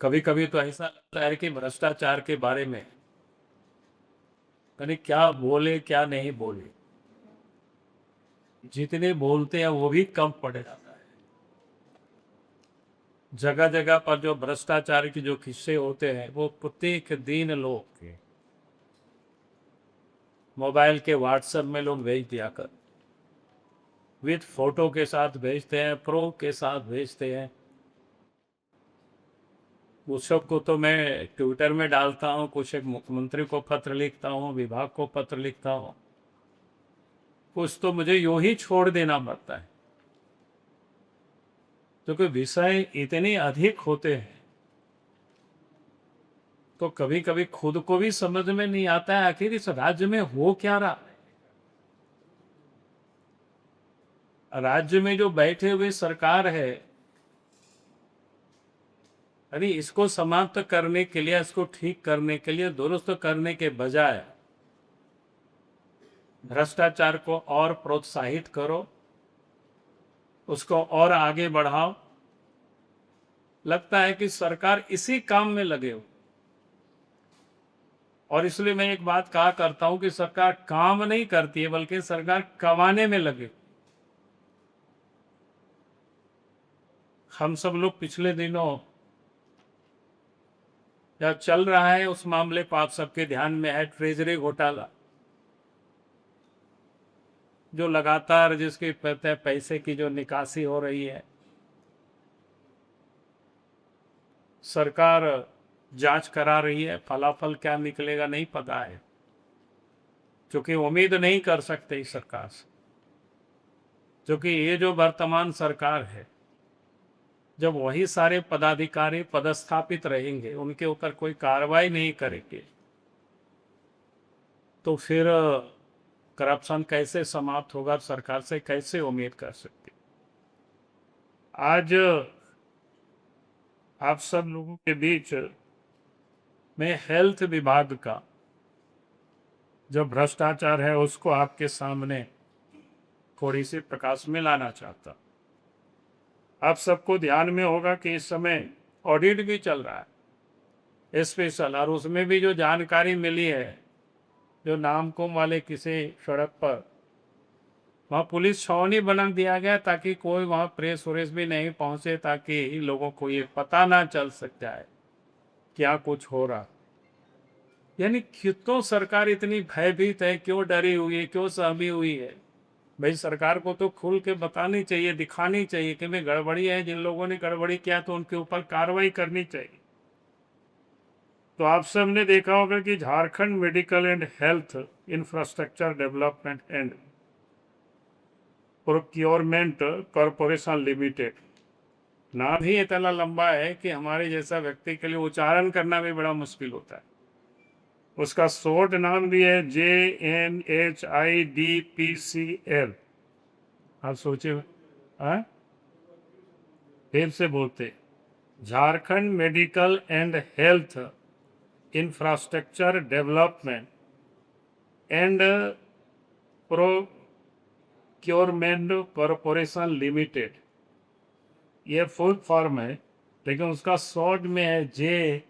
कभी कभी तो ऐसा लगता है कि भ्रष्टाचार के बारे में यानी क्या बोले क्या नहीं बोले, जितने बोलते हैं वो भी कम पड़ जाता है। जगह जगह पर जो भ्रष्टाचार के जो किस्से होते हैं वो प्रत्येक दिन लोग मोबाइल के व्हाट्सएप में लोग भेज दिया कर, विद फोटो के साथ भेजते हैं, प्रो के साथ भेजते हैं। उस सब को तो मैं ट्विटर में डालता हूँ, कुछ एक मुख्यमंत्री को पत्र लिखता हूँ, विभाग को पत्र लिखता हूँ, कुछ तो मुझे यूं ही छोड़ देना पड़ता है क्योंकि विषय इतने अधिक होते हैं। तो कभी कभी खुद को भी समझ में नहीं आता है आखिर इस राज्य में हो क्या रहा है। राज्य में जो बैठे हुए सरकार है, अरे इसको समाप्त करने के लिए, इसको ठीक करने के लिए, दुरुस्त करने के बजाय भ्रष्टाचार को और प्रोत्साहित करो, उसको और आगे बढ़ाओ। लगता है कि सरकार इसी काम में लगे हो। और इसलिए मैं एक बात कहा करता हूं कि सरकार काम नहीं करती है बल्कि सरकार कमाने में लगे। हम सब लोग पिछले दिनों या चल रहा है उस मामले को आप सबके ध्यान में है, ट्रेजरी घोटाला, जो लगातार जिसके पैसे की जो निकासी हो रही है। सरकार जांच करा रही है, फलाफल क्या निकलेगा नहीं पता है, क्योंकि उम्मीद नहीं कर सकते इस सरकार से। क्योंकि ये जो वर्तमान सरकार है, जब वही सारे पदाधिकारी पदस्थापित रहेंगे, उनके ऊपर कोई कार्रवाई नहीं करेंगे, तो फिर करप्शन कैसे समाप्त होगा, सरकार से कैसे उम्मीद कर सकते। आज आप सब लोगों के बीच में हेल्थ विभाग का जो भ्रष्टाचार है उसको आपके सामने थोड़ी सी प्रकाश में लाना चाहता। आप सबको ध्यान में होगा कि इस समय ऑडिट भी चल रहा है स्पेशल, और उसमें भी जो जानकारी मिली है, जो नामकुम वाले किसी सड़क पर वहाँ पुलिस छावनी बना दिया गया ताकि कोई वहाँ प्रेस व्रेस भी नहीं पहुंचे, ताकि लोगों को ये पता ना चल सकता है क्या कुछ हो रहा। यानी क्यों सरकार इतनी भयभीत है, क्यों डरी हुई है, क्यों सहमी हुई है। भाई सरकार को तो खुल के बतानी चाहिए, दिखानी चाहिए कि भाई गड़बड़ी है, जिन लोगों ने गड़बड़ी किया तो उनके ऊपर कार्रवाई करनी चाहिए। तो आप सबने देखा होगा कि Jharkhand medical and health infrastructure development and procurement corporation limited, नाम ही इतना लंबा है कि हमारे जैसा व्यक्ति के लिए उच्चारण करना भी बड़ा मुश्किल होता है। उसका शॉर्ट नाम भी है JNHIDPCL। आप सोचे, हाँ फिर से बोलते, Jharkhand medical and health infrastructure development and procurement corporation limited, ये फुल फॉर्म है, लेकिन उसका शॉर्ट में है JNHIDPCL।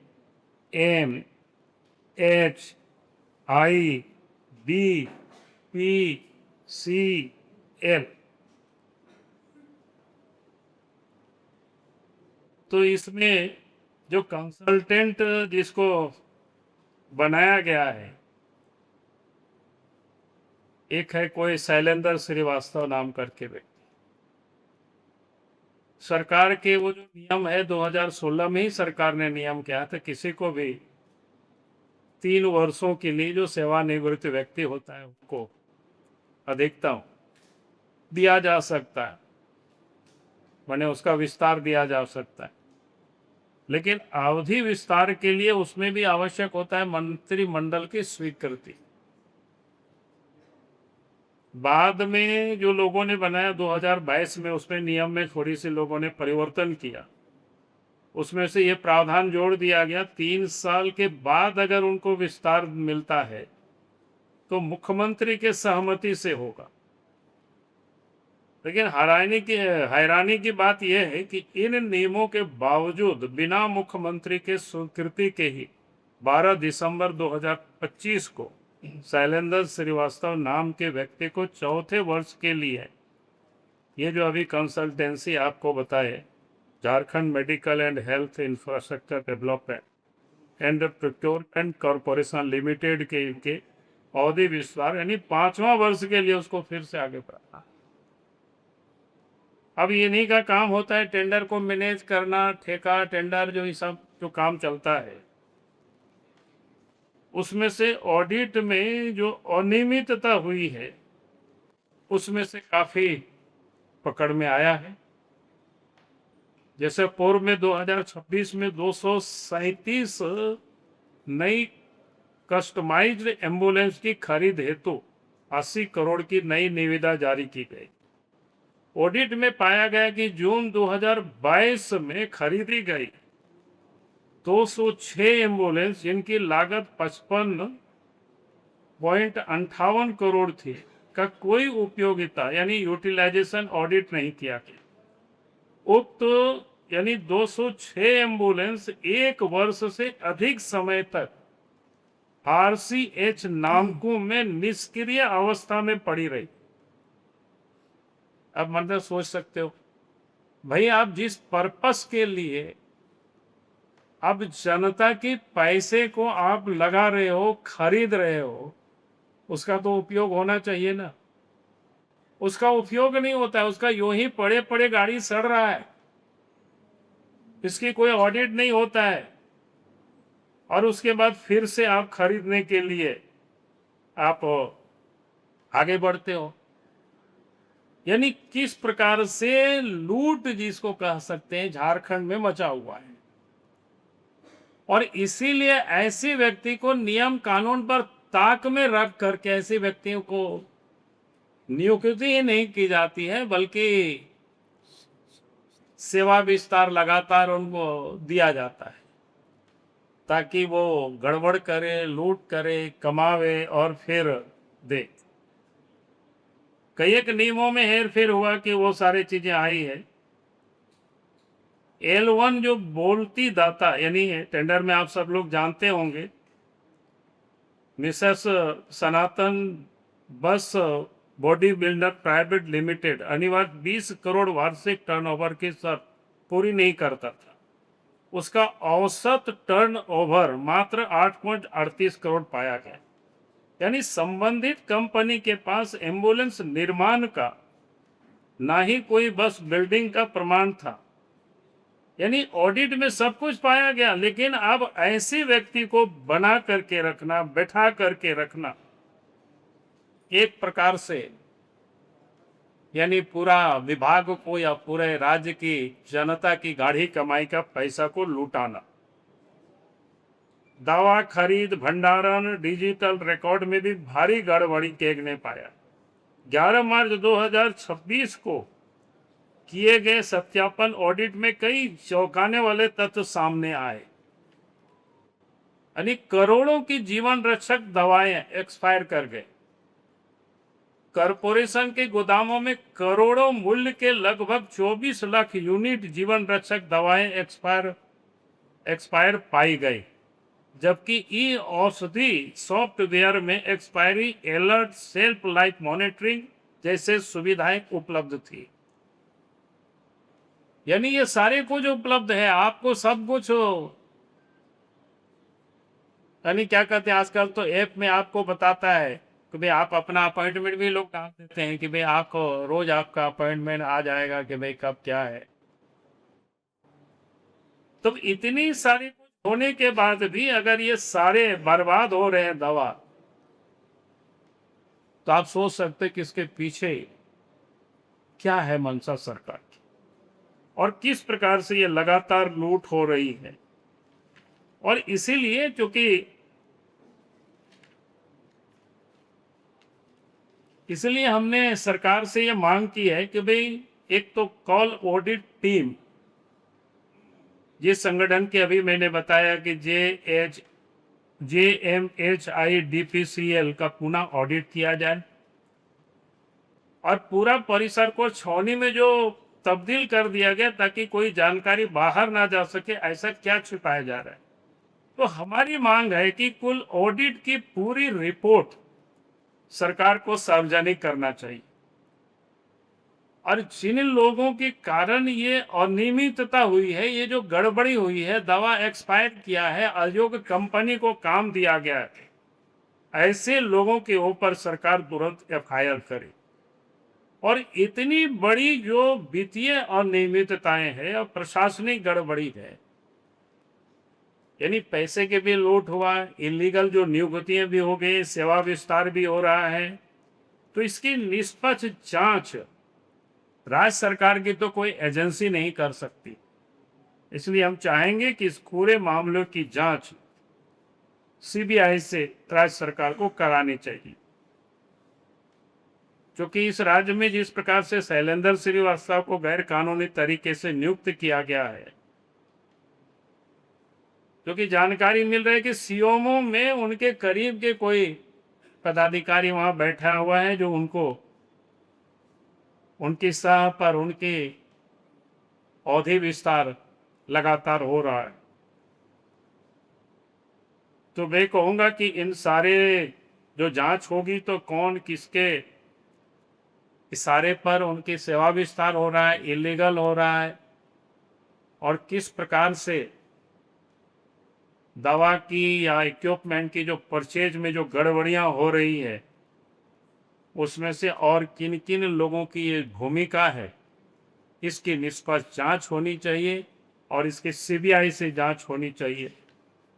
तो इसमें जो कंसल्टेंट जिसको बनाया गया है, एक है कोई शैलेंद्र श्रीवास्तव नाम करके व्यक्ति। सरकार के वो जो नियम है 2016 में ही सरकार ने नियम किया था, किसी को भी 3 वर्षों के लिए जो सेवानिवृत्त व्यक्ति होता है उसको अधिकतम दिया जा सकता है, माने उसका विस्तार दिया जा सकता है। लेकिन अवधि विस्तार के लिए उसमें भी आवश्यक होता है मंत्रिमंडल की स्वीकृति। बाद में जो लोगों ने बनाया 2022 में, उसमें नियम में थोड़ी सी लोगों ने परिवर्तन किया। उसमें से ये प्रावधान जोड़ दिया गया, 3 साल के बाद अगर उनको विस्तार मिलता है तो मुख्यमंत्री के सहमति से होगा। लेकिन हैरानी की बात यह है कि इन नियमों के बावजूद बिना मुख्यमंत्री के स्वीकृति के ही 12 दिसंबर 2025 को शैलेंद्र श्रीवास्तव नाम के व्यक्ति को चौथे वर्ष के लिए ये जो अभी कंसल्टेंसी आपको बताए, Jharkhand medical and health infrastructure development and procurement corporation limited के इनके अवधि विस्तार यानी 5वां वर्ष के लिए उसको फिर से आगे बढ़ाना। अब इन्हीं का काम होता है टेंडर को मैनेज करना, ठेका टेंडर जो ये सब जो काम चलता है, उसमें से ऑडिट में जो अनियमितता हुई है उसमें से काफी पकड़ में आया है। जैसे पूर्व में 2026 में 237 नई कस्टमाइज्ड एम्बुलेंस की खरीद हेतु 80 करोड़ की नई निविदा जारी की गई। ऑडिट में पाया गया कि जून 2022 में खरीदी गई 206 एम्बुलेंस जिनकी लागत 55.58 करोड़ थी का कोई उपयोगिता यानी यूटिलाइजेशन ऑडिट नहीं किया गया। उक्त यानी 206 एम्बुलेंस एक वर्ष से अधिक समय तक RCH नामकों में निष्क्रिय अवस्था में पड़ी रही। अब मतलब सोच सकते हो भाई, आप जिस पर्पस के लिए अब जनता के पैसे को आप लगा रहे हो, खरीद रहे हो, उसका तो उपयोग होना चाहिए ना। उसका उपयोग नहीं होता है, उसका यूं ही पड़े पड़े गाड़ी सड़ रहा है, इसकी कोई ऑडिट नहीं होता है, और उसके बाद फिर से आप खरीदने के लिए आप आगे बढ़ते हो। यानी किस प्रकार से लूट जिसको कह सकते हैं झारखंड में मचा हुआ है, और इसीलिए ऐसे व्यक्ति को नियम कानून पर ताक में रख करके ऐसे व्यक्तियों को नियुक्ति ही नहीं की जाती है, बल्कि सेवा विस्तार लगातार उनको दिया जाता है ताकि वो गड़बड़ करे, लूट करे, कमावे और फिर दे। कई एक नियमों में हेरफेर हुआ कि वो सारी चीजें आई है। L1 जो बोलती दाता यानी टेंडर में आप सब लोग जानते होंगे, मिसेस सनातन बस बॉडी बिल्डर प्राइवेट लिमिटेड अनिवार्य 20 करोड़ वार्षिक टर्नओवर की शर्त पूरी नहीं करता था। उसका औसत टर्नओवर मात्र 8.38 करोड़ पाया गया। यानी संबंधित कंपनी के पास एम्बुलेंस निर्माण का ना ही कोई बस बिल्डिंग का प्रमाण था। यानी ऑडिट में सब कुछ पाया गया, लेकिन अब ऐसे व्यक्ति को बना करके रखना, बैठा करके रखना, एक प्रकार से यानी पूरा विभाग को या पूरे राज्य की जनता की गाढ़ी कमाई का पैसा को लूटाना। दवा खरीद, भंडारण, डिजिटल रिकॉर्ड में भी भारी गड़बड़ी देखने पाया। 11 मार्च 2026 को किए गए सत्यापन ऑडिट में कई चौंकाने वाले तथ्य सामने आए। यानी करोड़ों की जीवन रक्षक दवाएं एक्सपायर कर गए। कॉरपोरेशन के गोदामों में करोड़ों मूल्य के लगभग 24 लाख यूनिट जीवन रक्षक दवाएं एक्सपायर पाई गई, जबकि ई औषधि सॉफ्टवेयर में expiry alert, self life monitoring जैसे सुविधाएं उपलब्ध थी। यानी ये सारे कुछ उपलब्ध है, आपको सब कुछ यानी क्या कहते हैं, आजकल तो ऐप में आपको बताता है कि भाई आप अपना अपॉइंटमेंट भी लोग डाल देते हैं कि भाई आपको रोज आपका अपॉइंटमेंट आ जाएगा कि भाई कब क्या है। तो इतनी सारी कुछ होने के बाद भी अगर ये सारे बर्बाद हो रहे हैं दवा, तो आप सोच सकते कि इसके पीछे क्या है मंशा सरकार की, और किस प्रकार से ये लगातार लूट हो रही है। और इसीलिए क्योंकि इसलिए हमने सरकार से ये मांग की है कि भाई एक तो कॉल ऑडिट टीम, जिस संगठन के अभी मैंने बताया कि JMHIDPCL का पुनः ऑडिट किया जाए, और पूरा परिसर को छावनी में जो तब्दील कर दिया गया ताकि कोई जानकारी बाहर ना जा सके, ऐसा क्या छिपाया जा रहा है? तो हमारी मांग है कि कुल ऑडिट की पूरी रिपोर्ट सरकार को सार्वजनिक करना चाहिए और जिन लोगों के कारण ये अनियमितता हुई है, ये जो गड़बड़ी हुई है, दवा एक्सपायर किया है, अयोग्य कंपनी को काम दिया गया है, ऐसे लोगों के ऊपर सरकार तुरंत एफआईआर करे। और इतनी बड़ी जो वित्तीय अनियमितताएं हैं और प्रशासनिक गड़बड़ी है, यानी पैसे के भी लूट हुआ, इलीगल जो नियुक्तियां भी हो गई, सेवा विस्तार भी हो रहा है, तो इसकी निष्पक्ष जांच राज्य सरकार की तो कोई एजेंसी नहीं कर सकती। इसलिए हम चाहेंगे कि इस पूरे मामले की जांच सीबीआई से राज्य सरकार को करानी चाहिए, क्योंकि इस राज्य में जिस प्रकार से शैलेंद्र श्रीवास्तव को गैर कानूनी तरीके से नियुक्त किया गया है, क्योंकि जानकारी मिल रही है कि सीओमओ में उनके करीब के कोई पदाधिकारी वहां बैठा हुआ है जो उनको उनकी सह पर उनकी अवधि विस्तार लगातार हो रहा है। तो मैं कहूंगा कि इन सारे जो जांच होगी तो कौन किसके इशारे पर उनकी सेवा विस्तार हो रहा है, इलीगल हो रहा है, और किस प्रकार से दवा की या इक्विपमेंट की जो परचेज में जो गड़बड़ियां हो रही है, उसमें से और किन किन लोगों की ये भूमिका है, इसकी निष्पक्ष जांच होनी चाहिए और इसकी सीबीआई से जांच होनी चाहिए।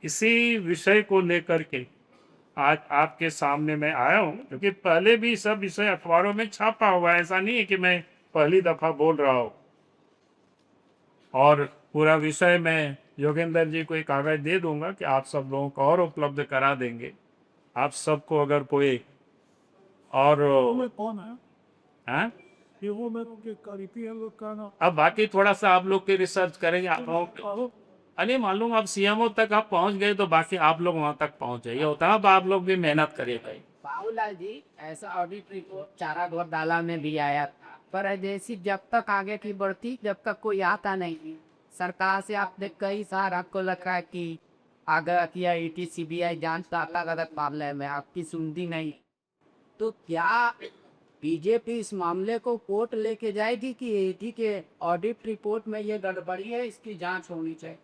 इसी विषय को लेकर के आज आपके सामने मैं आया हूं, क्योंकि पहले भी सब विषय अखबारों में छापा हुआ है, ऐसा नहीं है कि मैं पहली दफा बोल रहा हूं। और पूरा विषय मैं योगेंद्र जी को एक कागज दे दूंगा कि आप सब लोगों को और उपलब्ध करा देंगे। आप सबको अगर कोई और कौन है हाँ? ये वो मेरे के करीबी है लोग का ना अब बाकी थोड़ा सा आप लोग की रिसर्च करेंगे आप लोग। अरे मालूम आप सीएमओ तक आप पहुंच गए तो बाकी आप लोग वहां तक पहुंच जाइए, होता है तो आप लोग भी मेहनत करिए भाई। बाबूलाल जी, ऐसा ऑडिट रिपोर्ट चारा घोर डाला में भी आया था, पर जैसी जब तक आगे की बढ़ती जब तक कोई आता नहीं। सरकार से आपने कई सार आपको लगा है कि आगे किया ईटी सीबीआई जांच का अलग मामले में आपकी सुनती नहीं, तो क्या बीजेपी इस मामले को कोर्ट लेके जाएगी कि ईटी के ऑडिट रिपोर्ट में ये गड़बड़ी है, इसकी जांच होनी चाहिए?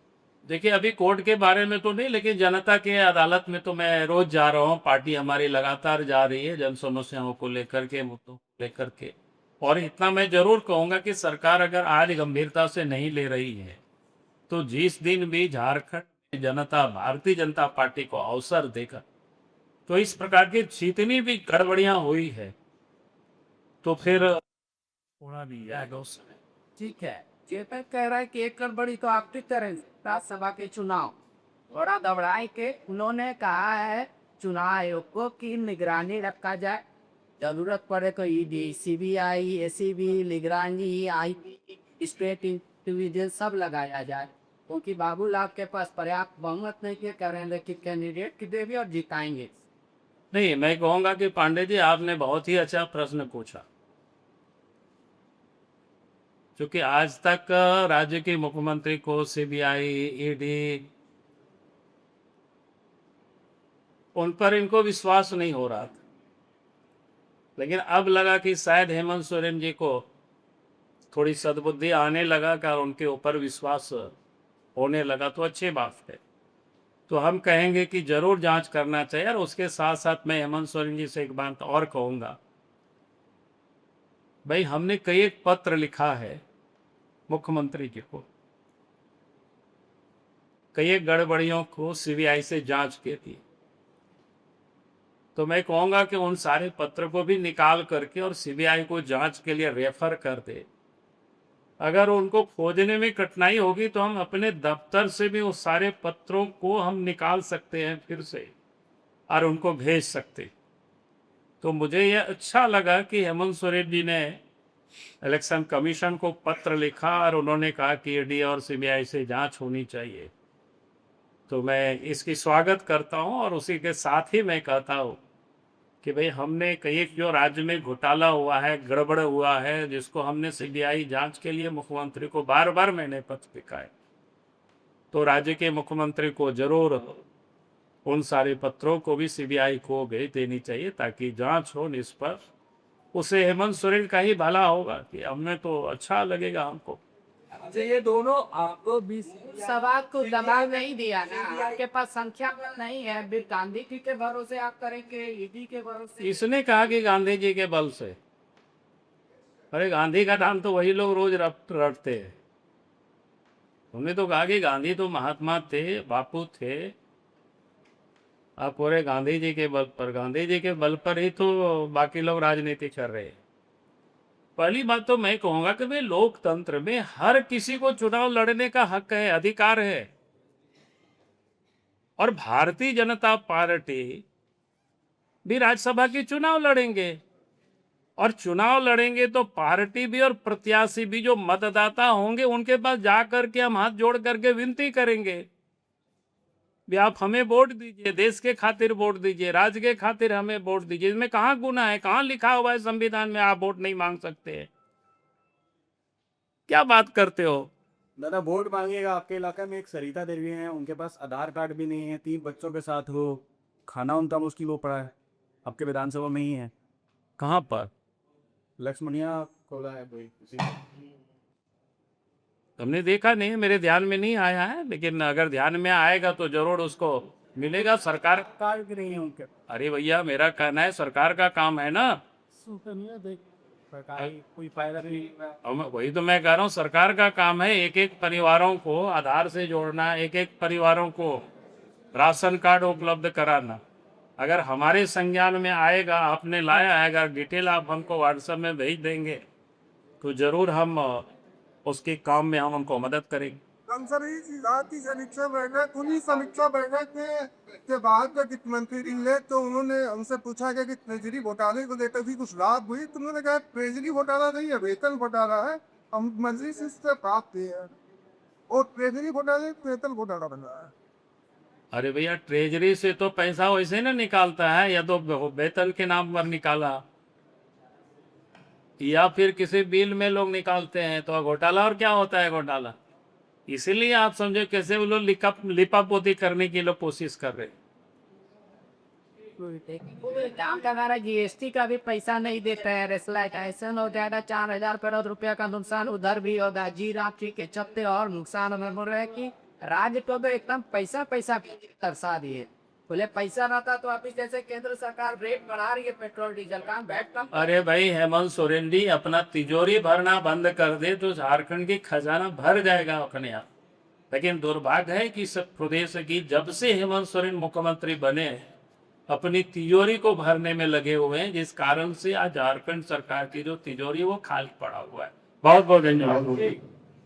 देखिए अभी कोर्ट के बारे में तो नहीं, लेकिन जनता के अदालत में तो मैं रोज जा रहा हूँ, पार्टी हमारी लगातार जा रही है जन समस्याओं को लेकर के, मुद्दों को लेकर के। और इतना मैं जरूर कहूंगा कि सरकार अगर आज गंभीरता से नहीं ले रही है तो जिस दिन भी झारखंड में जनता भारतीय जनता पार्टी को अवसर देकर तो इस प्रकार की जितनी भी गड़बड़ियां हुई है तो फिर होना नहीं जाएगा उस समय। ठीक है, चेतन कह रहा है कि एक गड़बड़ी तो आपकी तरह राज्यसभा के चुनाव थोड़ा दबड़ाई के उन्होंने कहा है चुनाव आयोग को कि निगरानी रखा जाए, जरूरत पड़े तो ईडी सीबीआई एसीबी निगरानी आईपी स्टेट इंटेलिजेंस सब लगाया जाए, क्योंकि बाबूलाल के पास पर्याप्त बहुमत नहीं के कह रहे हैं कि कैंडिडेट की देवी और जिताएंगे। नहीं, मैं कहूंगा कि पांडे जी आपने बहुत ही अच्छा प्रश्न पूछा, क्योंकि आज तक राज्य के मुख्यमंत्री को सीबीआई ईडी उन पर इनको विश्वास नहीं हो रहा था, लेकिन अब लगा कि शायद हेमंत सोरेन जी को थोड़ी सद्बुद्धि आने लगा और उनके ऊपर विश्वास होने लगा, तो अच्छी बात है। तो हम कहेंगे कि जरूर जांच करना चाहिए। और उसके साथ साथ मैं हेमंत सोरेन जी से एक बात और कहूंगा, भाई हमने कई एक पत्र लिखा है मुख्यमंत्री जी को, कई एक गड़बड़ियों को सीबीआई से जांच के थी, तो मैं कहूंगा कि उन सारे पत्र को भी निकाल करके और सीबीआई को जांच के लिए रेफर कर दे। अगर उनको खोजने में कठिनाई होगी तो हम अपने दफ्तर से भी उस सारे पत्रों को हम निकाल सकते हैं फिर से और उनको भेज सकते। तो मुझे यह अच्छा लगा कि हेमंत सोरेन जी ने इलेक्शन कमीशन को पत्र लिखा और उन्होंने कहा कि ईडी और सीबीआई से जांच होनी चाहिए। तो मैं इसकी स्वागत करता हूं और उसी के साथ ही मैं कहता हूं कि भाई हमने कई जो राज्य में घोटाला हुआ है, गड़बड़ हुआ है, जिसको हमने सीबीआई जांच के लिए मुख्यमंत्री को बार बार मैंने पत्र लिखा है, तो राज्य के मुख्यमंत्री को जरूर उन सारे पत्रों को भी सीबीआई को भेज देनी चाहिए ताकि जांच हो निष्पक्ष। उसे हेमंत सोरेन का ही भला होगा कि हमें तो अच्छा लगेगा हमको। अच्छा, ये दोनों आपको 20 सभा को दबाव नहीं दिया ना, आपके पास संख्या बल नहीं है, फिर गांधी जी के भरोसे आप करेंगे, ईडी के भरोसे। इसने कहा कि गांधी जी के बल से, अरे गांधी का नाम तो वही लोग रोज रटते हैं। हमने तो कहा कि गांधी तो महात्मा थे, बापू थे, आप पूरे गांधी जी के बल पर, गांधी जी के बल पर ही तो बाकी लोग राजनीति कर रहे हैं। पहली बात तो मैं कहूंगा कि भाई लोकतंत्र में हर किसी को चुनाव लड़ने का हक है, अधिकार है, और भारतीय जनता पार्टी भी राज्यसभा की चुनाव लड़ेंगे, और चुनाव लड़ेंगे तो पार्टी भी और प्रत्याशी भी जो मतदाता होंगे उनके पास जाकर के हम हाथ जोड़ करके विनती करेंगे भी आप हमें वोट दीजिए, देश के खातिर वोट दीजिए, राज्य के खातिर हमें वोट दीजिए। इसमें कहाँ गुनाह है? कहाँ लिखा हुआ है संविधान में आप वोट नहीं मांग सकते हैं? क्या बात करते हो? दादा वोट मांगेगा। आपके इलाके में एक सरिता देवी हैं, उनके पास आधार कार्ड भी नहीं है, 3 बच्चों के साथ हो, खाना उनका मुश्किल हो पड़ा है, आपके विधानसभा में ही है। कहाँ पर? लक्ष्मणिया खोला है कोई हमने देखा नहीं, मेरे ध्यान में नहीं आया है, लेकिन अगर ध्यान में आएगा तो जरूर उसको मिलेगा। सरकार, कार्ड भी नहीं है उनके। अरे भैया मेरा कहना है सरकार का काम है ना, सुकन्या देख सरकारी कोई फायदा नहीं है। वही तो मैं कह रहा हूँ, सरकार का काम है एक एक परिवारों को आधार से जोड़ना, एक एक परिवारों को राशन कार्ड उपलब्ध कराना। अगर हमारे संज्ञान में आएगा, आपने लाया है, अगर डिटेल आप हमको व्हाट्सएप में भेज देंगे तो जरूर हम उसके काम में हम उनको मदद करेंगे। की समीक्षा बैठक, उन्हीं समीक्षा बैठक के बाद जब वित्त मंत्री मिले तो उन्होंने हमसे पूछा कि ट्रेजरी घोटाले को लेकर भी कुछ लाभ हुई, तो उन्होंने कहा ट्रेजरी घोटाला नहीं है, वेतन घोटाला है, हम मंत्री से इससे प्राप्त है, और ट्रेजरी घोटाले वेतन घोटाला बना है। अरे भैया ट्रेजरी से तो पैसा वैसे ना निकालता है, या तो वेतन के नाम पर निकाला या फिर किसी बिल में लोग निकालते हैं, तो घोटाला। और क्या होता है घोटाला? इसीलिए आप समझो कैसे वो लोग लिपापोती करने की लोग कोशिश कर रहे हैं। काम का हमारा जीएसटी का भी पैसा नहीं देता है, रेसलाइट ऐसा हो जाएगा 4,000 करोड़ रुपया का नुकसान उधर भी होगा, जी राशि के चलते और नुकसान हमें बोल रहे हैं कि राज्य को तो एकदम पैसा पैसा तरसा दिए। बोले पैसा रहता तो अभी जैसे केंद्र सरकार रेट बढ़ा रही है पेट्रोल डीजल का, बैठ कम। अरे भाई हेमंत सोरेन जी अपना तिजोरी भरना बंद कर दे तो झारखंड की खजाना भर जाएगा अपने आप। लेकिन दुर्भाग्य है कि सब प्रदेश की जब से हेमंत सोरेन मुख्यमंत्री बने अपनी तिजोरी को भरने में लगे हुए हैं, जिस कारण से आज झारखंड सरकार की जो तिजोरी वो खाली पड़ा हुआ है। बहुत बहुत धन्यवाद।